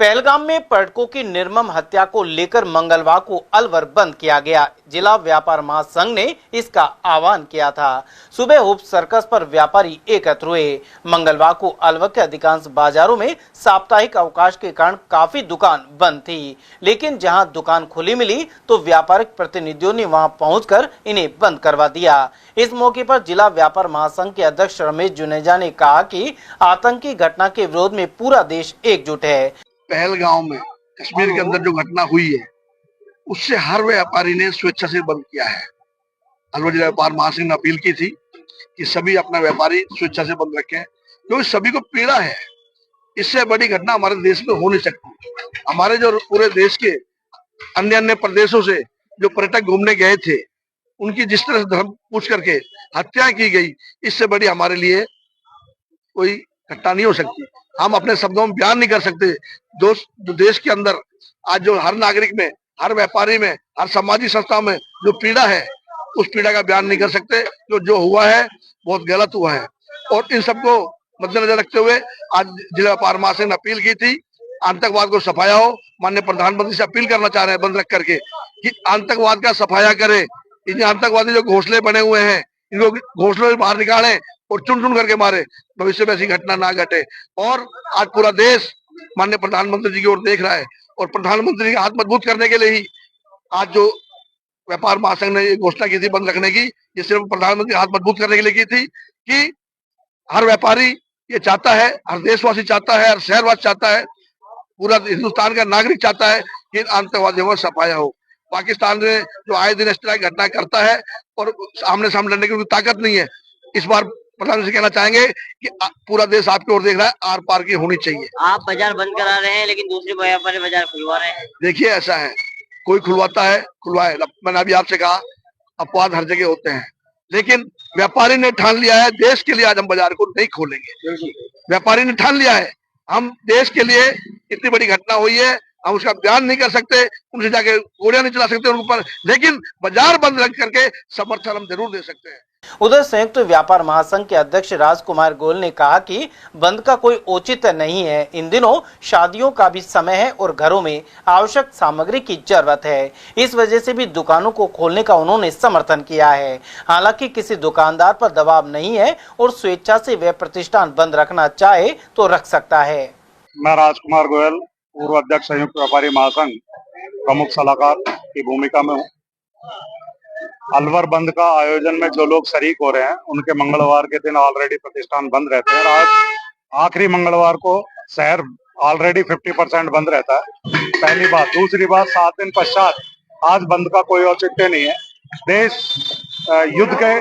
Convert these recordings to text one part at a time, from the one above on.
पहलगाम में पर्यटकों की निर्मम हत्या को लेकर मंगलवार को अलवर बंद किया गया। जिला व्यापार महासंघ ने इसका आह्वान किया था। सुबह हुप सर्कस पर व्यापारी एकत्र हुए। मंगलवार को अलवर के अधिकांश बाजारों में साप्ताहिक अवकाश के कारण काफी दुकान बंद थी, लेकिन जहां दुकान खुली मिली तो व्यापारिक प्रतिनिधियों ने वहां पहुंचकर इन्हें बंद करवा दिया। इस मौके पर जिला व्यापार महासंघ के अध्यक्ष रमेश जुनेजा ने कहा कि आतंकी घटना के विरोध में पूरा देश एकजुट है। पहलगाम में कश्मीर के अंदर जो घटना हुई है उससे हर व्यापारी ने स्वेच्छा से बंद किया है। अलवर जिला व्यापार महासंघ ने अपील की थी कि सभी अपना व्यापारी स्वेच्छा से बंद रखें, क्योंकि सभी को पीड़ा है। इससे बड़ी घटना हमारे देश में हो नहीं सकती। हमारे जो पूरे देश के अन्य अन्य प्रदेशों से जो पर्यटक घूमने गए थे, उनकी जिस तरह से धर्म पूछ करके हत्या की गई, इससे बड़ी हमारे लिए कोई घटना नहीं हो सकती। हम अपने शब्दों में बयान नहीं कर सकते। जो देश के अंदर आज जो हर नागरिक में, हर व्यापारी में, हर सामाजिक संस्था में जो पीड़ा है, उस पीड़ा का बयान नहीं कर सकते। जो हुआ है बहुत गलत हुआ है, और इन सबको मद्देनजर रखते हुए आज जिला व्यापार महासंघ ने अपील की थी आतंकवाद को सफाया हो। माननीय प्रधानमंत्री से अपील करना चाह रहे हैं बंद रख करके कि आतंकवाद का सफाया करे। इन आतंकवादी जो घोंसले बने हुए हैं, इनको घोंसलों से बाहर निकालें और चुन चुन करके मारे, भविष्य में ऐसी घटना ना घटे। और आज पूरा देश माननीय प्रधानमंत्री जी की ओर देख रहा है, और प्रधानमंत्री का हाथ मजबूत करने के लिए ही आज जो व्यापार महासंघ ने घोषणा की थी बंद रखने की, ये सिर्फ प्रधानमंत्री का हाथ मजबूत करने के लिए की थी कि हर व्यापारी ये चाहता है, हर देशवासी चाहता है, हर शहरवासी चाहता है, पूरा हिंदुस्तान का नागरिक चाहता है कि आतंकवादियों को सफाया हो। पाकिस्तान में जो आए दिन इस तरह की घटना करता है और आमने सामने लड़ने की उनकी ताकत नहीं है। इस बार प्रधानमंत्री कहना चाहेंगे कि पूरा देश आपकी ओर देख रहा है, आर पार की होनी चाहिए। आप बाजार बंद करा रहे हैं, लेकिन दूसरे व्यापारी बाजार खुलवा रहे हैं। देखिए ऐसा है, कोई खुलवाता है खुलवाए। मैंने अभी आपसे कहा अपवाद हर जगह होते हैं, लेकिन व्यापारी ने ठान लिया है देश के लिए आज हम बाजार को नहीं खोलेंगे। व्यापारी ने ठान लिया है, हम देश के लिए, इतनी बड़ी घटना हुई है, हम उसका बयान नहीं कर सकते, उनसे जाके गोलियां नहीं चला सकते उनके ऊपर, लेकिन बाजार बंद रख करके समर्थन हम जरूर दे सकते हैं। उधर संयुक्त व्यापार महासंघ के अध्यक्ष राजकुमार गोयल ने कहा कि बंद का कोई औचित्य नहीं है। इन दिनों शादियों का भी समय है और घरों में आवश्यक सामग्री की जरूरत है। इस वजह से भी दुकानों को खोलने का उन्होंने समर्थन किया है। हालांकि किसी दुकानदार पर दबाव नहीं है और स्वेच्छा से वह प्रतिष्ठान बंद रखना चाहे तो रख सकता है। मैं राजकुमार गोयल, पूर्व अध्यक्ष संयुक्त व्यापारी महासंघ, प्रमुख सलाहकार की भूमिका में हूँ। अलवर बंद का आयोजन में जो लोग शरीक हो रहे हैं, उनके मंगलवार के दिन ऑलरेडी प्रतिष्ठान बंद रहते हैं। आज आखिरी मंगलवार को शहर ऑलरेडी 50% बंद रहता है, पहली बात। दूसरी बात, 7 दिन पश्चात आज बंद का कोई औचित्य नहीं है। देश युद्ध के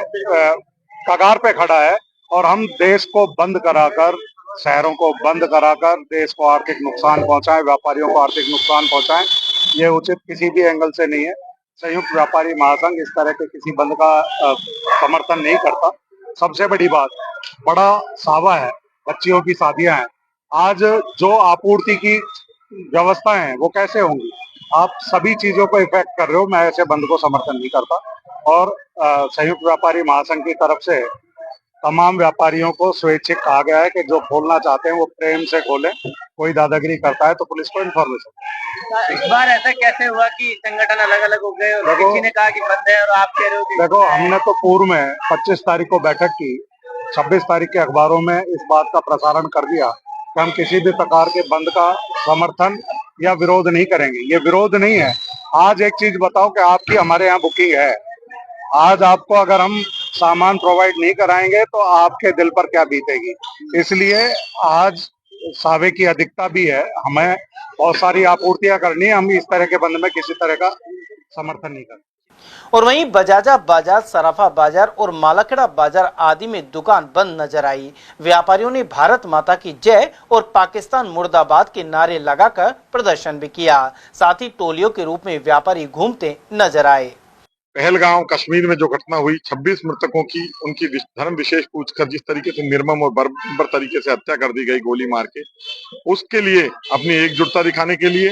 कगार पे खड़ा है और हम देश को बंद कराकर, शहरों को बंद कराकर देश को आर्थिक नुकसान पहुंचाएं, व्यापारियों को आर्थिक नुकसान पहुंचाएं, ये उचित किसी भी एंगल से नहीं है। संयुक्त व्यापारी महासंघ इस तरह के किसी बंद का समर्थन नहीं करता। सबसे बड़ी बात, बड़ा सावा है, बच्चियों की शादियां हैं, आज जो आपूर्ति की व्यवस्था है वो कैसे होंगी? आप सभी चीजों को इफेक्ट कर रहे हो। मैं ऐसे बंद को समर्थन नहीं करता, और संयुक्त व्यापारी महासंघ की तरफ से तमाम व्यापारियों को स्वैच्छिक कहा गया है कि जो खोलना चाहते हैं वो प्रेम से खोलें। कोई दादागिरी करता है तो पुलिस को इन्फॉर्मेशन। इस बार ऐसा कैसे हुआ कि संगठन अलग अलग हो गए और किसी ने कहा कि बंद है और आप कह रहे हो कि देखो, हमने तो पूर्व में 25 तारीख को बैठक की, 26 तारीख के अखबारों में इस बात का प्रसारण कर दिया कि हम किसी भी प्रकार के बंद का समर्थन या विरोध नहीं करेंगे। ये विरोध नहीं है। आज एक चीज बताओ कि आपकी हमारे यहाँ बुकिंग है, आज आपको अगर हम सामान प्रोवाइड नहीं कराएंगे तो आपके दिल पर क्या बीतेगी? इसलिए आज सावे की अधिकता भी है, हमें बहुत सारी आपूर्तियां करनी है। हम इस तरह के बंद में किसी तरह का समर्थन नहीं करते। और वहीं बजाजा बाजार, सराफा बाजार और मालाखेड़ा बाजार आदि में दुकान बंद नजर आई। व्यापारियों ने भारत माता की जय और पाकिस्तान मुर्दाबाद के नारे लगाकर प्रदर्शन भी किया। साथ ही टोलियों के रूप में व्यापारी घूमते नजर आए। पहलगाम कश्मीर में जो घटना हुई, 26 मृतकों की उनकी धर्म विशेष पूछकर जिस तरीके से निर्मम और बर्बर तरीके से हत्या कर दी गई गोली मार के, उसके लिए अपनी एकजुटता दिखाने के लिए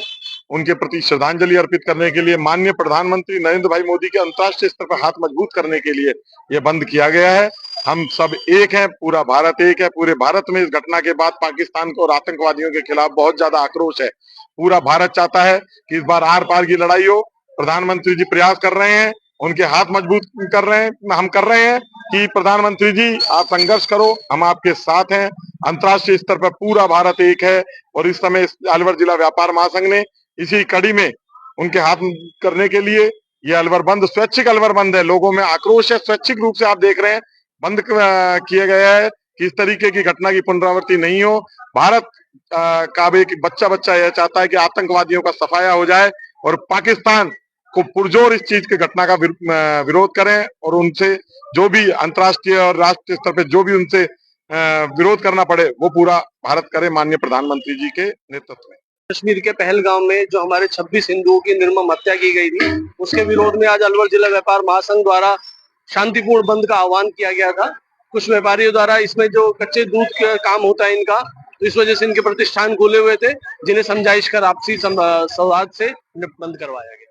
उनके प्रति श्रद्धांजलि अर्पित करने के लिए, माननीय प्रधानमंत्री नरेंद्र भाई मोदी के अंतर्राष्ट्रीय स्तर पर हाथ मजबूत करने के लिए यह बंद किया गया है। हम सब एक हैं, पूरा भारत एक है। पूरे भारत में इस घटना के बाद पाकिस्तान को और आतंकवादियों के खिलाफ बहुत ज्यादा आक्रोश है। पूरा भारत चाहता है कि इस बार आर पार की लड़ाई हो। प्रधानमंत्री जी प्रयास कर रहे हैं, उनके हाथ मजबूत कर रहे हैं, हम कर रहे हैं कि प्रधानमंत्री जी आप संघर्ष करो, हम आपके साथ हैं। अंतर्राष्ट्रीय स्तर पर पूरा भारत एक है और इस समय अलवर जिला व्यापार महासंघ ने इसी कड़ी में उनके हाथ करने के लिए ये अलवर बंद, स्वैच्छिक अलवर बंद है। लोगों में आक्रोश है, स्वैच्छिक रूप से आप देख रहे हैं बंद किया गया है कि इस तरीके की घटना की पुनरावृत्ति नहीं हो। भारत का भी एक बच्चा यह चाहता है कि आतंकवादियों का सफाया हो जाए और पाकिस्तान को पुरजोर इस चीज की घटना का विरोध करें और उनसे जो भी अंतर्राष्ट्रीय और राष्ट्रीय स्तर पर जो भी उनसे विरोध करना पड़े वो पूरा भारत करे, माननीय प्रधानमंत्री जी के नेतृत्व में। कश्मीर के पहलगाम में जो हमारे 26 हिंदुओं की निर्मम हत्या की गई थी, उसके विरोध में आज अलवर जिला व्यापार महासंघ द्वारा शांतिपूर्ण बंद का आह्वान किया गया था। कुछ व्यापारियों द्वारा इसमें जो कच्चे दूध का काम होता है इनका, तो इस वजह से इनके प्रतिष्ठान खोले हुए थे, जिन्हें समझाइश कर आपसी संवाद से बंद करवाया गया।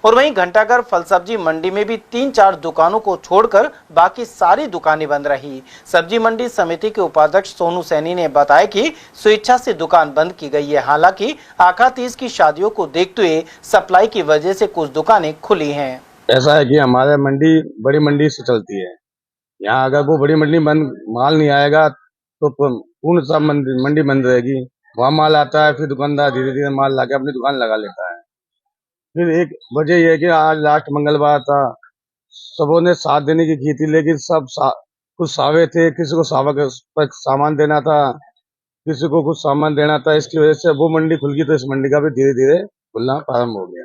और वहीं घंटाघर फल सब्जी मंडी में भी 3-4 दुकानों को छोड़कर बाकी सारी दुकानें बंद रही। सब्जी मंडी समिति के उपाध्यक्ष सोनू सैनी ने बताया कि स्वेच्छा से दुकान बंद की गई है। हालांकि आखा तीज की शादियों को देखते हुए सप्लाई की वजह से कुछ दुकानें खुली हैं। ऐसा है कि हमारे मंडी बड़ी मंडी से चलती है। यहाँ अगर वो बड़ी मंडी बंद, माल नहीं आएगा तो पूर्ण सब मंडी बंद रहेगी। वहाँ माल आता है, फिर दुकानदार धीरे धीरे माल लाके अपनी दुकान लगा लेता है। फिर एक वजह यह है कि आज लास्ट मंगलवार था, सबों ने साथ देने की की थी, लेकिन सब कुछ सावे थे, किसी को सावा पर सामान देना था, किसी को कुछ सामान देना था। इसकी वजह से वो मंडी खुल गई तो इस मंडी का भी धीरे धीरे खुलना प्रारंभ हो गया।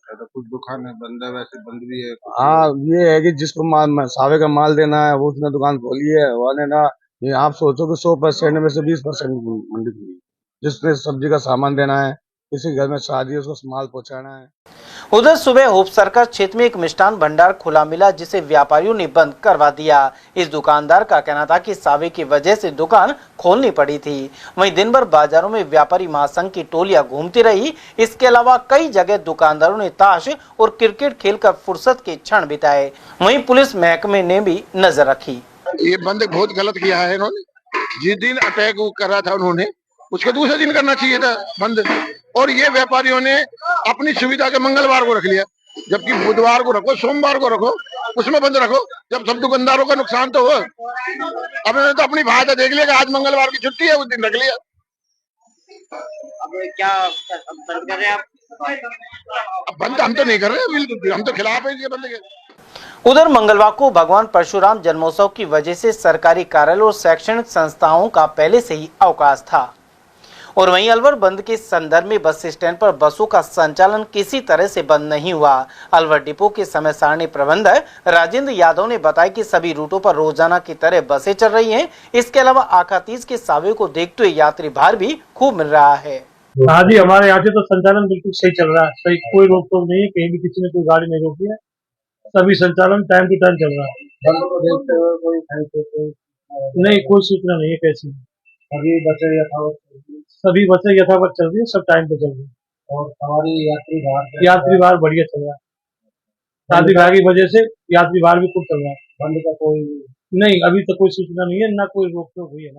तो कुछ दुकानें बंद है, वैसे बंद भी है। हाँ, ये है कि जिसको सावे का माल देना है वो उसने दुकान खोली है, वाले ना। ये आप सोचो कि 100% में से 20% मंडी खुली। जिसने सब्जी का सामान देना है, किसी घर में शादी है, उसको माल पहुंचाना है। उधर सुबह होप सर्कस क्षेत्र में एक मिष्ठान भंडार खुला मिला, जिसे व्यापारियों ने बंद करवा दिया। इस दुकानदार का कहना था कि सावे की वजह से दुकान खोलनी पड़ी थी। वहीं दिन भर बाजारों में व्यापारी महासंघ की टोलियां घूमती रही। इसके अलावा कई जगह दुकानदारों ने ताश और क्रिकेट खेलकर फुर्सत के क्षण बिताए। वहीं पुलिस महकमे ने भी नजर रखी। ये बंद बहुत गलत किया है इन्होंने। जिस दिन अटैक करा था उन्होंने, उसके दूसरे दिन करना चाहिए था बंद। और ये व्यापारियों ने अपनी सुविधा के मंगलवार को रख लिया, जबकि बुधवार को रखो, सोमवार को रखो, उसमें बंद रखो, जब सब दुकानदारों का नुकसान तो हो। अब इन्होंने तो अपनी फायदा देख लिया कि आज मंगलवार की छुट्टी है, उस दिन रख लिया। अब क्या बंद कर रहे हैं आप? अब बंद हम तो नहीं कर रहे, बिल्कुल हम तो खिलाफ है इसके बंद के। उधर मंगलवार को भगवान परशुराम जन्मोत्सव की वजह से सरकारी कार्यालय और शैक्षणिक संस्थाओं का पहले से ही अवकाश था। और वहीं अलवर बंद के संदर्भ में बस स्टैंड पर बसों का संचालन किसी तरह से बंद नहीं हुआ। अलवर डिपो के समय सारणी प्रबंधक राजेंद्र यादव ने बताया कि सभी रूटों पर रोजाना की तरह बसें चल रही हैं। इसके अलावा आखा तीज के सावे को देखते हुए यात्री भार भी खूब मिल रहा है। हाँ जी, हमारे यहाँ से तो संचालन बिल्कुल सही चल रहा है। सही, कोई रोक टोक नहीं है, कहीं भी किसी ने कोई गाड़ी नहीं रोकी है। सभी संचालन टाइम टू टाइम चल रहा है। बंद को देखते हुए कोई नहीं, कोई सूचना नहीं है कैसी। अभी बसें यथावत, सभी बसें यथावत चल रही है, सब टाइम पे चल रही है। और हमारी यात्री भार बढ़िया चल रहा है। शादी ब्याह की वजह से यात्री भार भी खूब चल रहा है। बंद का कोई नहीं, अभी तक कोई सूचना नहीं है, ना कोई रोक टोक हुई है।